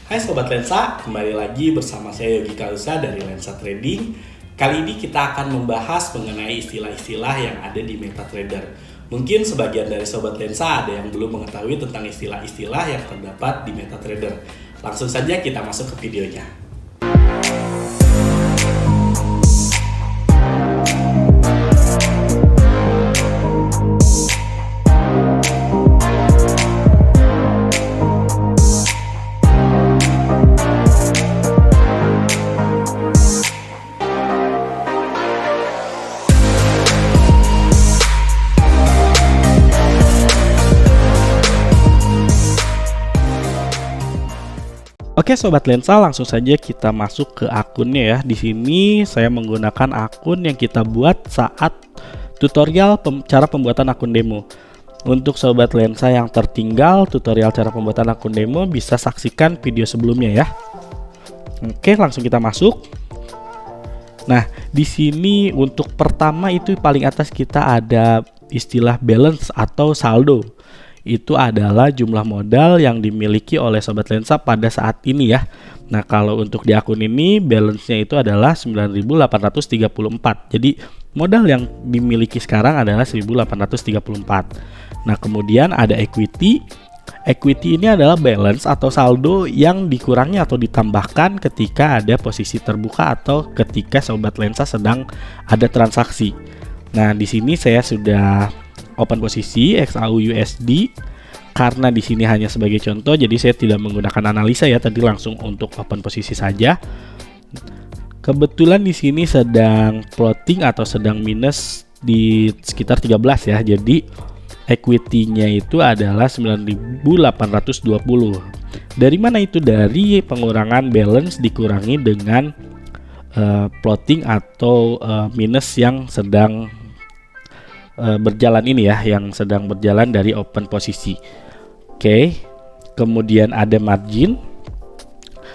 Hai Sobat Lensa, kembali lagi bersama saya Yogi Kausa dari Lensa Trading. Kali ini kita akan membahas mengenai istilah-istilah yang ada di MetaTrader. Mungkin sebagian dari Sobat Lensa ada yang belum mengetahui tentang istilah-istilah yang terdapat di MetaTrader. Langsung saja kita masuk ke videonya. Oke Sobat Lensa, langsung saja kita masuk ke akunnya ya. Di sini saya menggunakan akun yang kita buat saat tutorial cara pembuatan akun demo. Untuk Sobat Lensa yang tertinggal tutorial cara pembuatan akun demo, bisa saksikan video sebelumnya ya. Oke, langsung kita masuk. Nah, di sini untuk pertama itu paling atas kita ada istilah balance atau saldo. Itu adalah jumlah modal yang dimiliki oleh Sobat Lensa pada saat ini ya. Nah, kalau untuk di akun ini balance-nya itu adalah 9.834. Jadi modal yang dimiliki sekarang adalah 1.834. Nah, kemudian ada equity. Equity ini adalah balance atau saldo yang dikurangi atau ditambahkan ketika ada posisi terbuka atau ketika Sobat Lensa sedang ada transaksi. Nah, di sini saya sudah open posisi XAU/USD karena di sini hanya sebagai contoh, jadi saya tidak menggunakan analisa ya, tadi langsung untuk open posisi saja. Kebetulan di sini sedang floating atau sedang minus di sekitar 13 ya. Jadi equity-nya itu adalah 9.820. Dari mana itu? Dari pengurangan balance dikurangi dengan floating atau minus yang sedang berjalan ini ya, yang sedang berjalan dari open posisi. Oke, kemudian ada margin.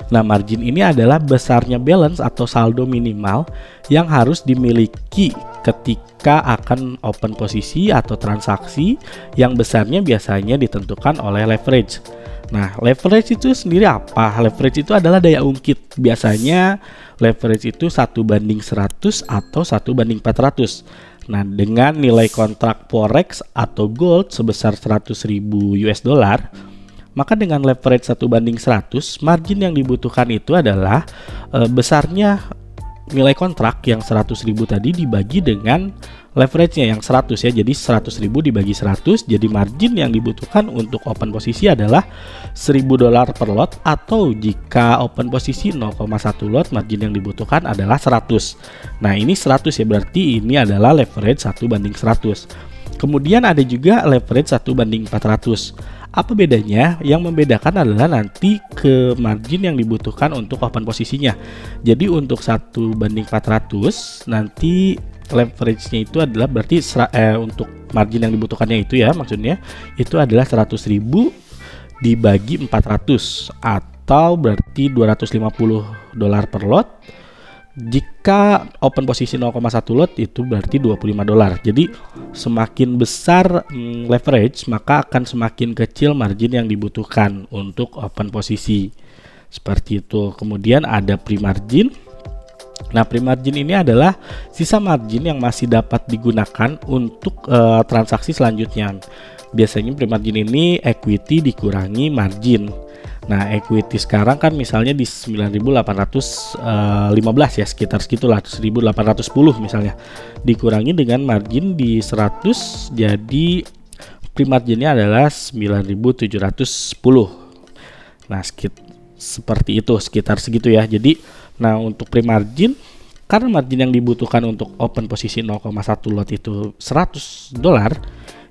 Nah, margin ini adalah besarnya balance atau saldo minimal yang harus dimiliki ketika akan open posisi atau transaksi, yang besarnya biasanya ditentukan oleh leverage. Nah, leverage itu sendiri apa? Leverage itu adalah daya ungkit. Biasanya leverage itu 1:100 atau 1:400. Nah, dengan nilai kontrak forex atau gold sebesar 100.000 US dollar, maka dengan leverage 1:100, margin yang dibutuhkan itu adalah besarnya nilai kontrak yang 100.000 tadi dibagi dengan leverage-nya yang 100 ya. Jadi 100.000 dibagi 100, jadi margin yang dibutuhkan untuk open posisi adalah 1.000 dolar per lot, atau jika open posisi 0,1 lot, margin yang dibutuhkan adalah 100. Nah, ini 100 ya, berarti ini adalah leverage 1:100. Kemudian ada juga leverage 1:400. Apa bedanya? Yang membedakan adalah nanti ke margin yang dibutuhkan untuk open posisinya. Jadi untuk 1:400 nanti leverage-nya itu adalah berarti untuk margin yang dibutuhkannya itu ya, maksudnya itu adalah 100.000 dibagi 400, atau berarti 250 dolar per lot. Jika open posisi 0,1 lot itu berarti 25 dolar. Jadi semakin besar leverage, maka akan semakin kecil margin yang dibutuhkan untuk open posisi. Seperti itu. Kemudian ada pre-margin. Nah, pre-margin ini adalah sisa margin yang masih dapat digunakan untuk transaksi selanjutnya. Biasanya pre-margin ini equity dikurangi margin. Nah, equity sekarang kan misalnya di 9.815 ya, sekitar segitulah, 1.810 misalnya. Dikurangi dengan margin di 100, jadi pre-marginnya adalah 9.710. Nah, seperti itu, sekitar segitu ya. Jadi, nah untuk pre-margin, karena margin yang dibutuhkan untuk open posisi 0,1 lot itu 100 dolar,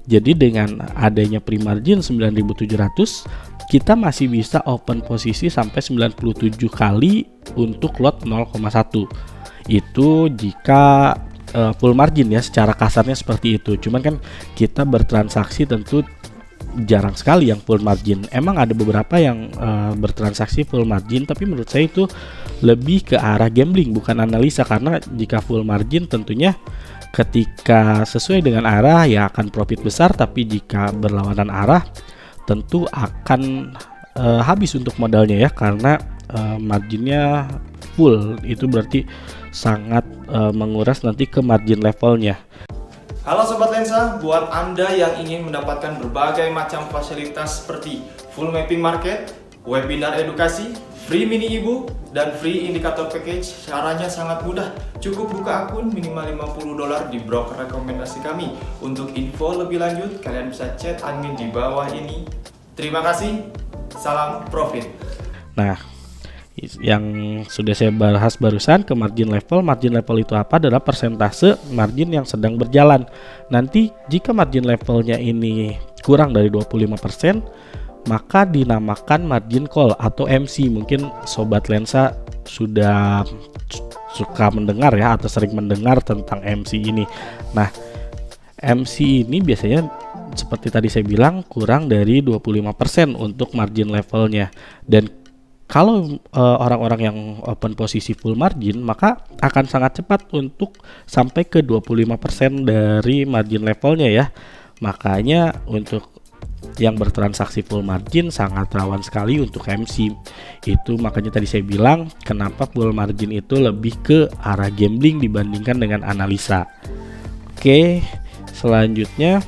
jadi dengan adanya pre-margin 9.700, kita masih bisa open posisi sampai 97 kali untuk lot 0,1. Itu jika full margin ya, secara kasarnya seperti itu. Cuman kan kita bertransaksi tentu jarang sekali yang full margin. Emang ada beberapa yang bertransaksi full margin, tapi menurut saya itu lebih ke arah gambling, bukan analisa. Karena jika full margin tentunya ketika sesuai dengan arah ya akan profit besar, tapi jika berlawanan arah tentu akan habis untuk modalnya ya, karena marginnya full. Itu berarti sangat menguras nanti ke margin levelnya. Halo Sobat Lensa, buat Anda yang ingin mendapatkan berbagai macam fasilitas seperti full mapping market, webinar edukasi, free mini ebook, dan free indikator package, caranya sangat mudah. Cukup buka akun minimal $50 di broker rekomendasi kami. Untuk info lebih lanjut, kalian bisa chat admin di bawah ini. Terima kasih, salam profit. Nah, yang sudah saya bahas barusan ke margin level itu apa? Adalah persentase margin yang sedang berjalan. Nanti jika margin levelnya ini kurang dari 25%, maka dinamakan margin call atau MC. Mungkin Sobat Lensa sudah suka mendengar ya, atau sering mendengar tentang MC ini. Nah, MC ini biasanya seperti tadi saya bilang kurang dari 25% untuk margin levelnya. Dan kalau orang-orang yang open posisi full margin, maka akan sangat cepat untuk sampai ke 25% dari margin levelnya ya. Makanya untuk yang bertransaksi full margin sangat rawan sekali untuk MC. Itu makanya tadi saya bilang kenapa full margin itu lebih ke arah gambling dibandingkan dengan analisa. Oke, selanjutnya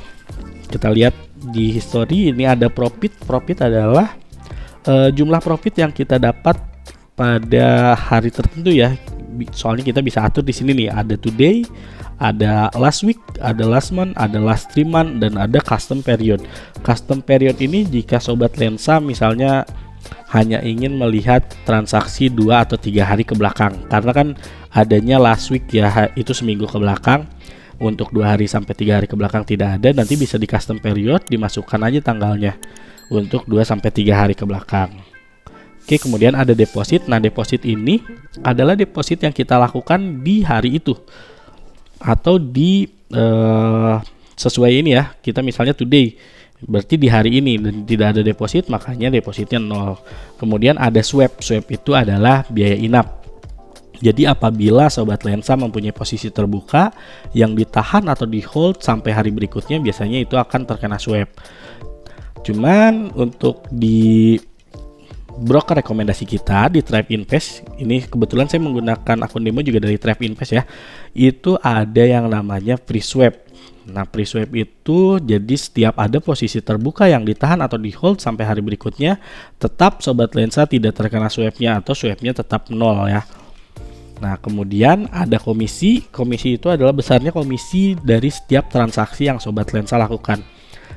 kita lihat di history. Ini ada profit. Profit adalah jumlah profit yang kita dapat pada hari tertentu ya. Soalnya kita bisa atur di sini nih, ada today, ada last week, ada last month, ada last 3 month, dan ada custom period. Custom period ini jika Sobat Lensa misalnya hanya ingin melihat transaksi 2 atau 3 hari ke belakang, karena kan adanya last week ya, itu seminggu ke belakang. Untuk 2 hari sampai 3 hari ke belakang tidak ada, nanti bisa di custom period dimasukkan aja tanggalnya untuk 2 sampai 3 hari ke belakang. Oke, kemudian ada deposit. Nah, deposit ini adalah deposit yang kita lakukan di hari itu atau di sesuai ini ya. Kita misalnya today, berarti di hari ini, dan tidak ada deposit, makanya depositnya 0. Kemudian ada swap. Swap itu adalah biaya inap. Jadi apabila Sobat Lensa mempunyai posisi terbuka yang ditahan atau di hold sampai hari berikutnya, biasanya itu akan terkena swap. Cuman untuk di broker rekomendasi kita di Thrive Invest, ini kebetulan saya menggunakan akun demo juga dari Thrive Invest ya, itu ada yang namanya free swap. Nah, free swap itu jadi setiap ada posisi terbuka yang ditahan atau di hold sampai hari berikutnya, tetap Sobat Lensa tidak terkena swapnya atau swapnya tetap 0 ya. Nah, kemudian ada komisi. Komisi itu adalah besarnya komisi dari setiap transaksi yang Sobat Lensa lakukan.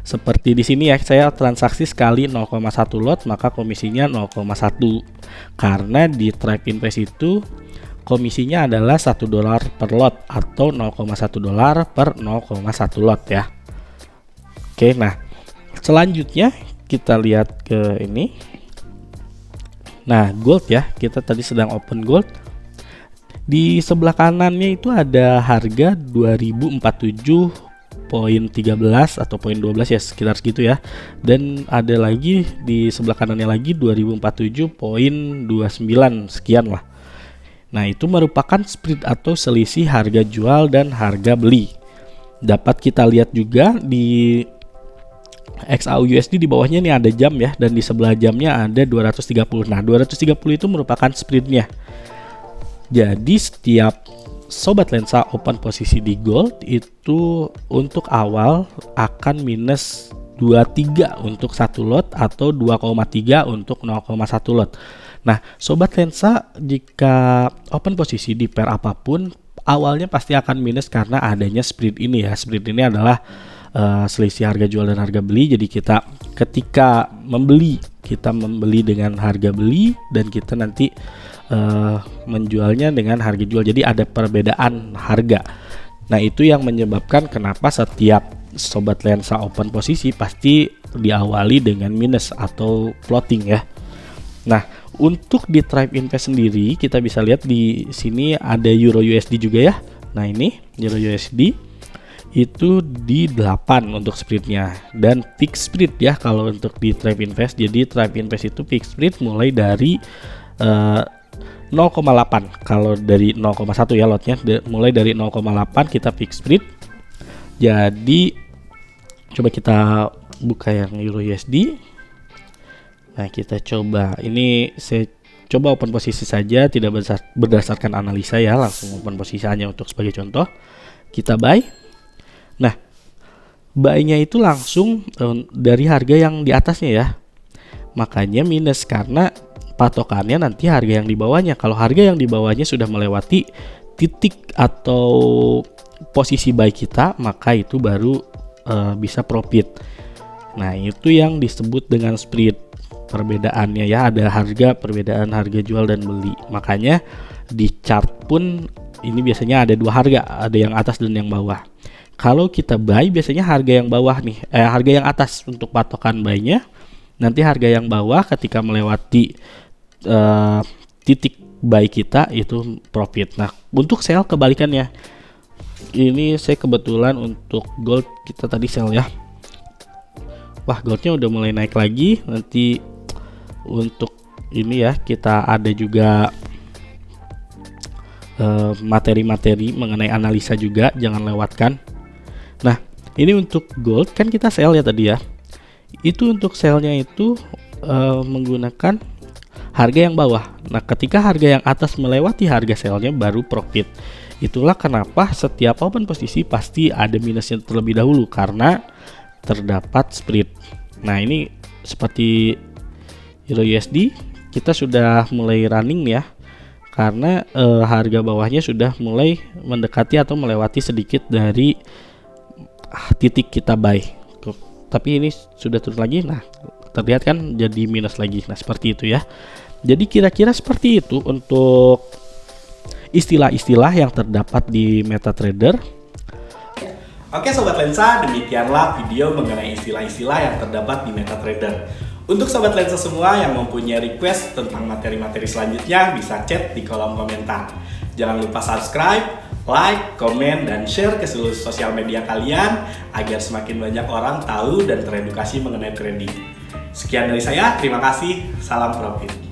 Seperti di sini ya, saya transaksi sekali 0,1 lot, maka komisinya 0,1. Karena di Thrive Invest itu komisinya adalah $1 per lot atau $0,1 per 0,1 lot ya. Oke, nah selanjutnya kita lihat ke ini. Nah, gold ya, kita tadi sedang open gold. Di sebelah kanannya itu ada harga 2047.13 atau 0.12 ya, sekitar segitu ya. Dan ada lagi di sebelah kanannya lagi 2047.29 sekian lah. Nah, itu merupakan spread atau selisih harga jual dan harga beli. Dapat kita lihat juga di XAUUSD di bawahnya nih ada jam ya, dan di sebelah jamnya ada 230. Nah, 230 itu merupakan spreadnya. Jadi setiap Sobat Lensa open posisi di gold itu untuk awal akan minus 23 untuk 1 lot atau 2,3 untuk 0,1 lot. Nah, Sobat Lensa jika open posisi di pair apapun awalnya pasti akan minus karena adanya spread ini ya. Spread ini adalah selisih harga jual dan harga beli. Jadi kita ketika membeli, kita membeli dengan harga beli dan kita nanti menjualnya dengan harga jual. Jadi ada perbedaan harga. Nah, itu yang menyebabkan kenapa setiap Sobat Lensa open posisi pasti diawali dengan minus atau floating ya. Nah, untuk di Thrive Invest sendiri kita bisa lihat di sini ada Euro USD juga ya. Nah, ini Euro USD itu di 8 untuk spreadnya dan fixed spread ya kalau untuk di Thrive Invest. Jadi Thrive Invest itu fixed spread mulai dari 0,8. Kalau dari 0,1 ya lotnya, mulai dari 0,8 kita fixed spread. Jadi coba kita buka yang Euro USD. Nah, kita coba. Ini saya coba open posisi saja, tidak berdasarkan analisa ya, langsung open posisi hanya untuk sebagai contoh. Kita buy. Nah, buy-nya itu langsung dari harga yang di atasnya ya. Makanya minus karena patokannya nanti harga yang di bawahnya. Kalau harga yang di bawahnya sudah melewati titik atau posisi buy kita, maka itu baru bisa profit. Nah, itu yang disebut dengan spread. Perbedaannya ya, ada harga, perbedaan harga jual dan beli. Makanya di chart pun ini biasanya ada dua harga, ada yang atas dan yang bawah. Kalau kita buy biasanya harga yang bawah nih, harga yang atas untuk patokan buy-nya. Nanti harga yang bawah ketika melewati titik buy kita itu profit. Nah, untuk sell kebalikannya. Ini saya kebetulan untuk gold kita tadi sell ya. Wah, goldnya udah mulai naik lagi. Nanti untuk ini ya, kita ada juga materi-materi mengenai analisa juga, jangan lewatkan. Nah, ini untuk gold kan kita sell ya tadi ya. Itu untuk sellnya itu menggunakan harga yang bawah. Nah, ketika harga yang atas melewati harga sellnya baru profit. Itulah kenapa setiap open posisi pasti ada minusnya terlebih dahulu karena terdapat spread. Nah, ini seperti Euro USD kita sudah mulai running ya, karena harga bawahnya sudah mulai mendekati atau melewati sedikit dari titik kita buy. Tapi ini sudah turun lagi. Nah, terlihat kan jadi minus lagi. Nah, seperti itu ya. Jadi kira-kira seperti itu untuk istilah-istilah yang terdapat di MetaTrader. Oke Sobat Lensa, demikianlah video mengenai istilah-istilah yang terdapat di MetaTrader. Untuk Sobat Lensa semua yang mempunyai request tentang materi-materi selanjutnya bisa chat di kolom komentar. Jangan lupa subscribe, like, komen, dan share ke seluruh sosial media kalian agar semakin banyak orang tahu dan teredukasi mengenai trading. Sekian dari saya, terima kasih, salam profit.